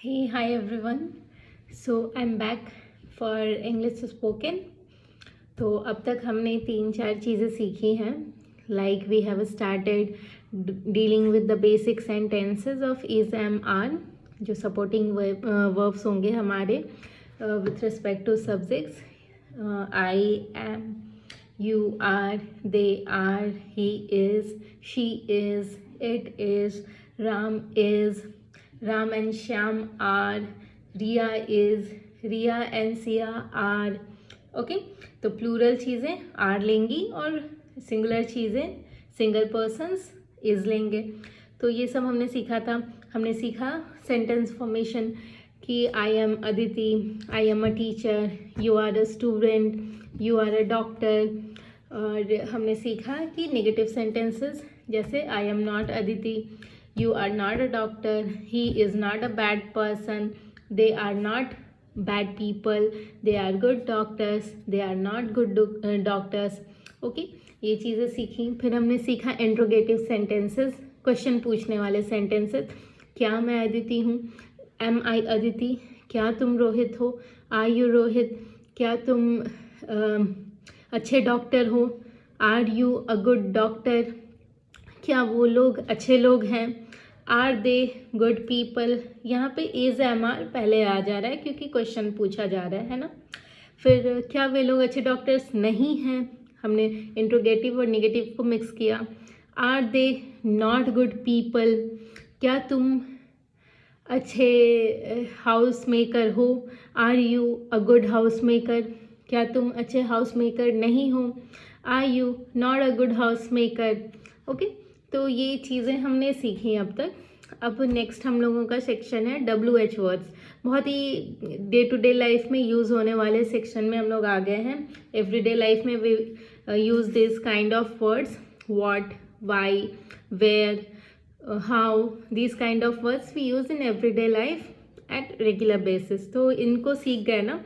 Hey, hi everyone. So I'm back for English spoken. तो अब तक हमने 3-4 चीज़ें सीखी हैं. Like we have started dealing with the basic sentences of is, am, are, जो supporting verbs होंगे हमारे with respect to subjects. I am, you are, they are, he is, she is, it is, Ram is, Ram and Shyam are, Riya is, Riya and Sia are. Okay तो plural चीज़ें are लेंगी और singular चीज़ें single persons is लेंगे. तो ये सब हमने सीखा था. हमने सीखा सेंटेंस फॉर्मेशन कि I am Aditi, I am a teacher, you are a student, you are a doctor. और हमने सीखा कि नेगेटिव सेंटेंसेस जैसे I am not Aditi, you are not a doctor, he is not a bad person, they are not bad people, they are good doctors, they are not good doctors. Okay ये चीज़ें सीखी. फिर हमने सीखा interrogative sentences, question पूछने वाले sentences. क्या मैं अदिति हूँ? Am I Aditi? क्या तुम रोहित हो? Are you Rohit? क्या तुम अच्छे डॉक्टर हो? Are you a good doctor? क्या वो लोग अच्छे लोग हैं? Are they good people? यहाँ पे इज एम आर पहले आ जा रहा है क्योंकि क्वेश्चन पूछा जा रहा है ना. फिर क्या वे लोग अच्छे डॉक्टर्स नहीं हैं? हमने इंट्रोगेटिव और नेगेटिव को मिक्स किया. Are they not good people? क्या तुम अच्छे हाउस मेकर हो? Are you a good house maker? क्या तुम अच्छे हाउस मेकर नहीं हो? Are you not a good house maker? Okay तो ये चीज़ें हमने सीखी अब तक. अब नेक्स्ट हम लोगों का सेक्शन है WH वर्ड्स. बहुत ही डे टू डे लाइफ में यूज़ होने वाले सेक्शन में हम लोग आ गए हैं. एवरीडे लाइफ में we use this kind of words. What, why, where, how, this kind of words we use in everyday life at regular basis. तो इनको सीख गए ना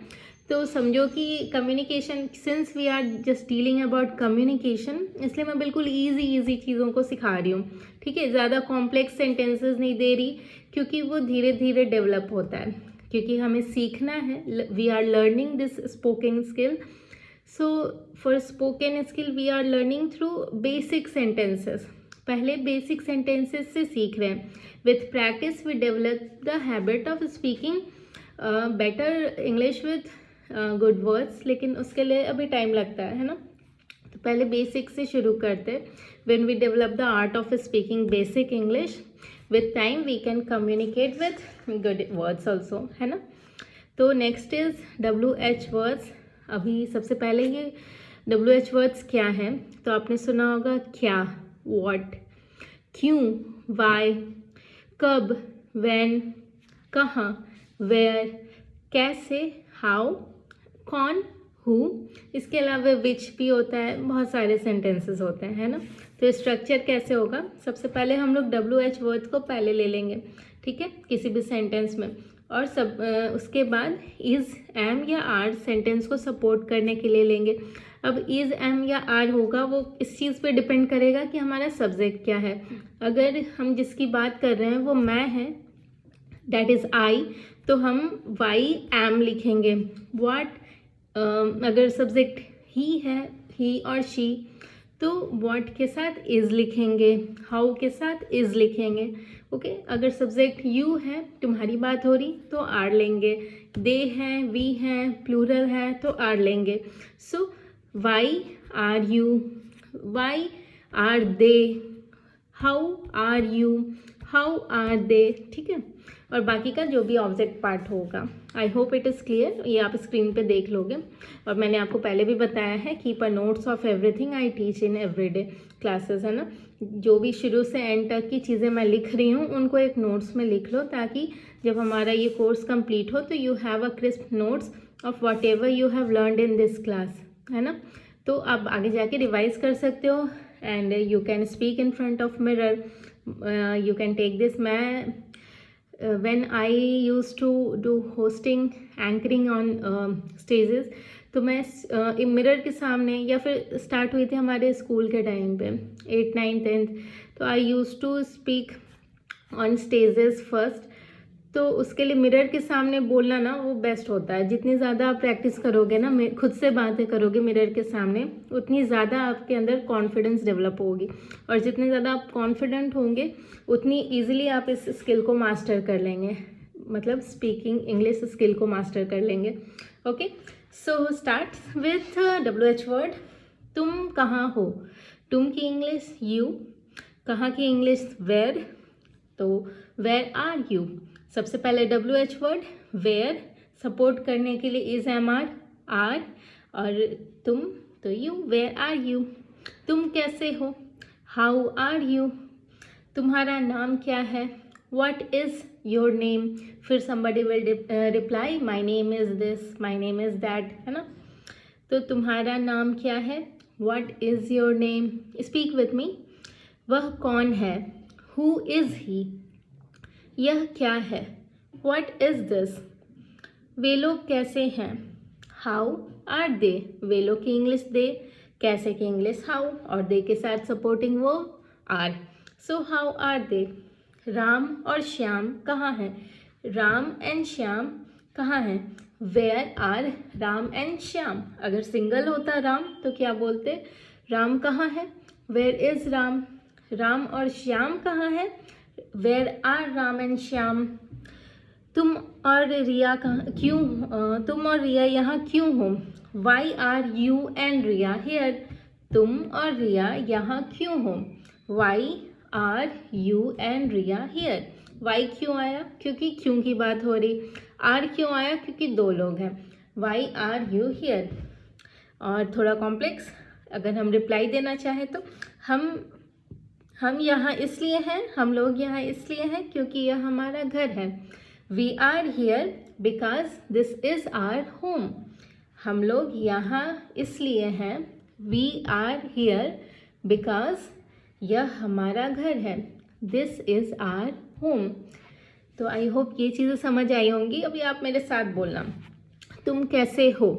तो समझो कि communication, since we are just dealing about communication, इसलिए मैं बिल्कुल इजी चीज़ों को सिखा रही हूँ. ठीक है, ज़्यादा कॉम्प्लेक्स सेंटेंसेस नहीं दे रही क्योंकि वो धीरे धीरे डेवलप होता है, क्योंकि हमें सीखना है. We are learning this spoken skill. So for spoken skill we are learning through basic sentences. पहले बेसिक सेंटेंसेस से सीख रहे हैं. With practice we develop the habit of speaking better English with good words. लेकिन उसके लिए अभी time लगता है ना. तो पहले बेसिक से शुरू करते हैं. When we develop the art of speaking basic English, with time we can communicate with good words also, है ना. तो नेक्स्ट इज WH वर्ड्स. अभी सबसे पहले ये WH वर्ड्स क्या हैं तो आपने सुना होगा क्या, व्हाट, क्यों, वाई, कब, व्हेन, कहाँ, वेयर, कैसे, हाउ, कौन, हु. इसके अलावा विच भी होता है. बहुत सारे सेंटेंसेस होते हैं, है ना. तो स्ट्रक्चर कैसे होगा? सबसे पहले हम लोग WH वर्ड्स को पहले ले लेंगे, ठीक है, किसी भी सेंटेंस में. और उसके बाद इज़, एम या आर सेंटेंस को सपोर्ट करने के लिए लेंगे. अब इज़, एम या आर होगा वो इस चीज़ पे डिपेंड करेगा कि हमारा सब्जेक्ट क्या है. अगर हम जिसकी बात कर रहे हैं वो मैं है, दैट इज़ आई, तो हम वाई एम लिखेंगे. व्हाट, अगर सब्जेक्ट ही है, ही और शी, तो व्हाट के साथ इज़ लिखेंगे, हाउ के साथ इज़ लिखेंगे. ओके अगर सब्जेक्ट यू है, तुम्हारी बात हो रही, तो आर लेंगे. दे हैं, वी हैं, प्लूरल है तो आर लेंगे. So why are you, why are they, how are you, how are they. ठीक है, और बाकी का जो भी ऑब्जेक्ट पार्ट होगा. I hope it is clear. ये आप स्क्रीन पे देख लोगे. और मैंने आपको पहले भी बताया है, keep a notes of everything I teach in everyday classes, है ना. जो भी शुरू से एंड तक की चीज़ें मैं लिख रही हूँ उनको एक नोट्स में लिख लो, ताकि जब हमारा ये कोर्स कंप्लीट हो तो you have a crisp notes of what ever you have learned in this class, है ना. तो आप आगे जाके रिवाइज कर सकते हो and you can speak in front of mirror. You can take this. मैं when I used to do hosting, anchoring on stages, तो मैं मिरर के सामने, या फिर स्टार्ट हुई थी हमारे स्कूल के टाइम पे 8th 9th 10th, तो I use to speak on stages first. तो उसके लिए मिरर के सामने बोलना ना वो बेस्ट होता है। जितनी ज़्यादा आप प्रैक्टिस करोगे ना, खुद से बातें करोगे मिरर के सामने, उतनी ज़्यादा आपके अंदर कॉन्फिडेंस डेवलप होगी, और जितने ज़्यादा आप कॉन्फिडेंट होंगे उतनी ईजिली आप इस स्किल को मास्टर कर लेंगे, मतलब स्पीकिंग इंग्लिश स्किल को मास्टर कर लेंगे। Okay, so start with WH word. तुम कहाँ हो, तुम की इंग्लिश यू, कहाँ की इंग्लिश वेयर, तो वेयर आर यू। सबसे पहले WH वर्ड वेयर, सपोर्ट करने के लिए इज एम आर, और तुम तो यू, वेयर आर यू। तुम कैसे हो, हाउ आर यू। तुम्हारा नाम क्या है, व्हाट इज योर नेम। फिर somebody will reply my name is this, my name is that, है ना। तो तुम्हारा नाम क्या है, what is your name. Speak with me. वह कौन है, हु इज ही। यह क्या है, व्हाट इज दिस। वे लोग कैसे हैं, हाउ आर दे। वे लोग की इंग्लिश दे, कैसे की इंग्लिश हाउ, और दे के साथ सपोर्टिंग वो are. So how are they. Ram और श्याम कहाँ हैं, राम एंड श्याम कहाँ हैं, where are Ram and Shyam. अगर सिंगल होता राम तो क्या बोलते, राम कहाँ है, वेयर इज राम। राम और श्याम कहाँ है, where are Ram and Shyam. तुम और रिया तुम और रिया यहाँ क्यों हो, why are you and Riya here. तुम और रिया यहाँ क्यों हो, why are you and Riya here. Why क्यों आया, क्योंकि क्यों की बात हो रही। आर क्यों आया, क्योंकि दो लोग हैं। Why are you here. और थोड़ा कॉम्प्लेक्स, अगर हम रिप्लाई देना चाहें तो हम यहाँ इसलिए हैं, हम लोग यहाँ इसलिए हैं क्योंकि यह हमारा घर है। We are here because this is our home. हम लोग यहाँ इसलिए हैं, वी आर हियर बिकॉज यह हमारा घर है, दिस इज आवर होम। तो आई होप ये चीज़ें समझ आई होंगी। अभी आप मेरे साथ बोलना, तुम कैसे हो,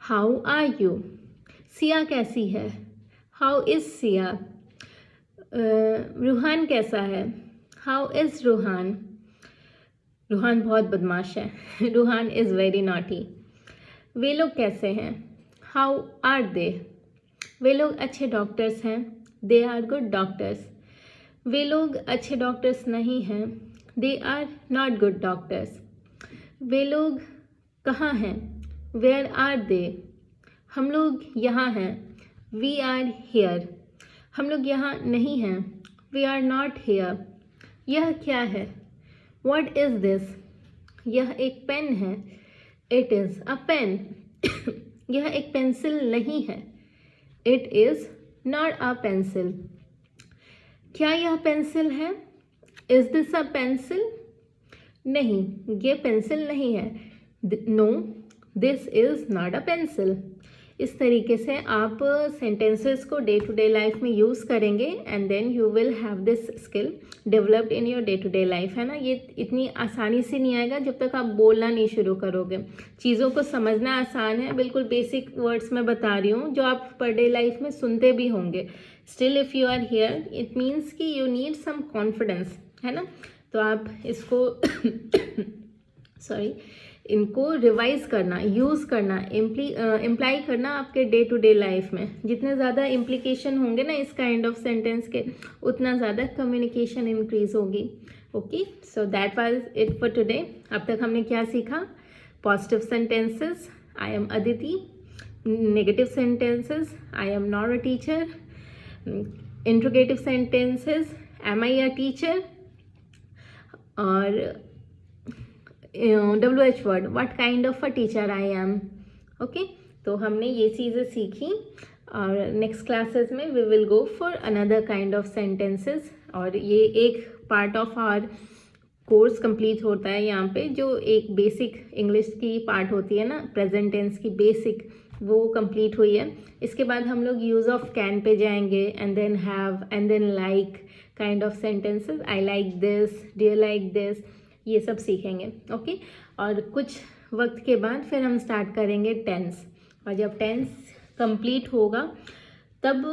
हाउ आर यू। सिया कैसी है, हाउ इज सिया। रूहान कैसा है, हाउ इज़ रूहान। रूहान बहुत बदमाश है, रूहान इज़ वेरी नॉटी। वे लोग कैसे हैं, हाउ आर दे। वे लोग अच्छे डॉक्टर्स हैं, दे आर गुड डॉक्टर्स। वे लोग अच्छे डॉक्टर्स नहीं हैं, they are not good doctors. वे लोग कहाँ हैं, वेयर आर दे। हम लोग यहाँ हैं, वी आर हियर। हम लोग यहाँ नहीं हैं, वी आर नॉट हियर। यह क्या है, व्हाट इज़ दिस। यह एक पेन है, इट इज़ अ पेन। यह एक पेंसिल नहीं है, it is not a pencil. क्या यह पेंसिल है, इज़ दिस अ पेंसिल। नहीं, ये पेंसिल नहीं है, no this is not a pencil. इस तरीके से आप सेंटेंसेस को डे टू डे लाइफ में यूज़ करेंगे and then you will have this skill developed in your day to day life, है ना। ये इतनी आसानी से नहीं आएगा जब तक आप बोलना नहीं शुरू करोगे। चीज़ों को समझना आसान है, बिल्कुल बेसिक वर्ड्स मैं बता रही हूँ जो आप पर डे लाइफ में सुनते भी होंगे। Still if you are here it means कि यू नीड सम कॉन्फिडेंस, है ना। तो आप इसको सॉरी इनको रिवाइज करना, यूज़ करना, इम्प्लाई करना आपके डे टू डे लाइफ में। जितने ज़्यादा इम्प्लीकेशन होंगे ना इस काइंड ऑफ सेंटेंस के, उतना ज़्यादा कम्युनिकेशन इंक्रीज होगी। Okay, so that was it for today. अब तक हमने क्या सीखा, positive sentences, I am Aditi. Negative sentences, I am not a teacher. Interrogative sentences, am I a teacher. और WH word, what kind of a teacher I am. Okay, तो हमने ये चीज़ें सीखी और नेक्स्ट क्लासेस में we will go for another kind of sentences. और ये एक part of our course complete होता है यहाँ पे, जो एक बेसिक इंग्लिश की पार्ट होती है ना, प्रेजेंट टेंस की बेसिक, वो कंप्लीट हुई है। इसके बाद हम लोग यूज़ ऑफ कैन पे जाएंगे and then have and then like kind of sentences. I like this, do you like this, ये सब सीखेंगे। ओके, और कुछ वक्त के बाद फिर हम स्टार्ट करेंगे टेंस, और जब टेंस कंप्लीट होगा तब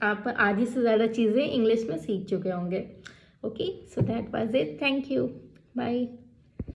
आप आधी से ज़्यादा चीज़ें इंग्लिश में सीख चुके होंगे। Okay, so that was it, thank you. Bye.